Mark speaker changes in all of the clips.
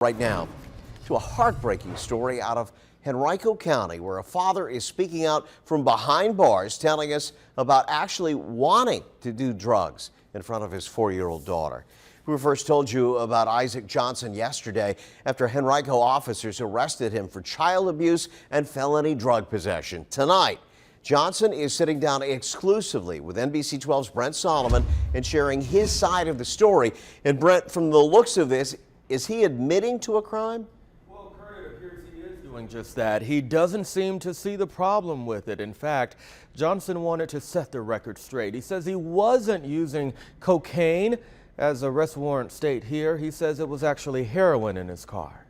Speaker 1: Right now to a heartbreaking story out of Henrico County, where a father is speaking out from behind bars, telling us about actually wanting to do drugs in front of his 4-year-old daughter. We first told you about Isaac Johnson yesterday after Henrico officers arrested him for child abuse and felony drug possession. Tonight, Johnson is sitting down exclusively with NBC 12's Brent Solomon and sharing his side of the story. And Brent, from the looks of this, is he admitting to a crime?
Speaker 2: Well, Kurt, it appears he is doing just that. He doesn't seem to see the problem with it. In fact, Johnson wanted to set the record straight. He says he wasn't using cocaine, as arrest warrants state here. He says it was actually heroin in his car.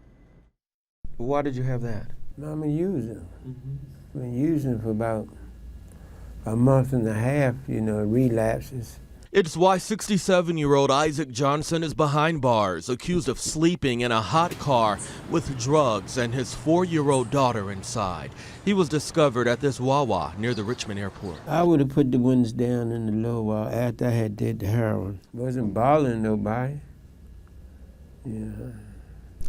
Speaker 2: Why did you have that?
Speaker 3: I'm using. Been using for about a month and a half, relapses.
Speaker 2: It's why 67-year-old Isaac Johnson is behind bars, accused of sleeping in a hot car with drugs and his 4-year-old daughter inside. He was discovered at this Wawa near the Richmond airport.
Speaker 3: I would have put the windows down in the low wall after I had did the heroin. Wasn't bothering nobody. Yeah.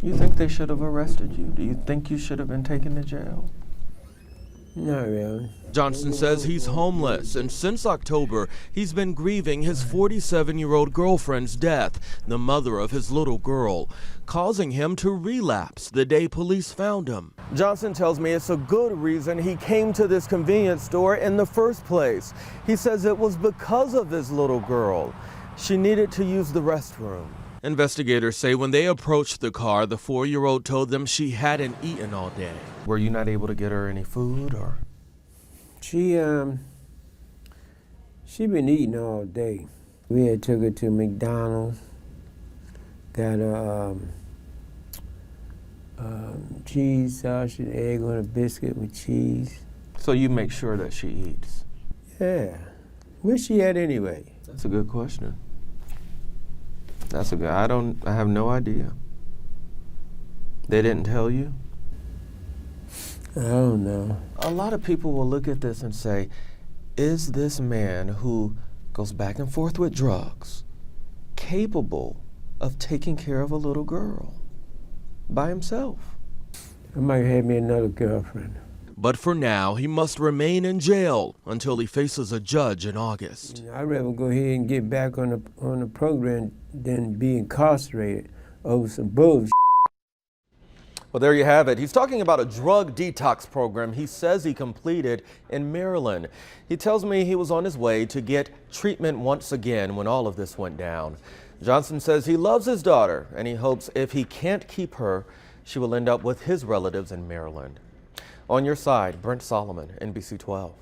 Speaker 2: You think they should have arrested you? Do you think you should have been taken to jail?
Speaker 3: Not really.
Speaker 2: Johnson says he's homeless, and since October, he's been grieving his 47-year-old girlfriend's death, the mother of his little girl, causing him to relapse the day police found him. Johnson tells me it's a good reason he came to this convenience store in the first place. He says it was because of his little girl. She needed to use the restroom. Investigators say when they approached the car, the 4-year-old told them she hadn't eaten all day. Were you not able to get her any food, or?
Speaker 3: She been eating all day. We had took her to McDonald's, got a cheese sausage, egg on a biscuit with cheese.
Speaker 2: So you make sure that she eats?
Speaker 3: Yeah. Where's she at anyway?
Speaker 2: That's a good question. I have no idea. They didn't tell you?
Speaker 3: I don't know.
Speaker 2: A lot of people will look at this and say, is this man who goes back and forth with drugs capable of taking care of a little girl by himself?
Speaker 3: I might have me another girlfriend.
Speaker 2: But for now, he must remain in jail until he faces a judge in August.
Speaker 3: I'd rather go ahead and get back on the program than be incarcerated over some bullshit.
Speaker 2: Well, there you have it. He's talking about a drug detox program he says he completed in Maryland. He tells me he was on his way to get treatment once again when all of this went down. Johnson says he loves his daughter, and he hopes if he can't keep her, she will end up with his relatives in Maryland. On your side, Brent Solomon, NBC 12.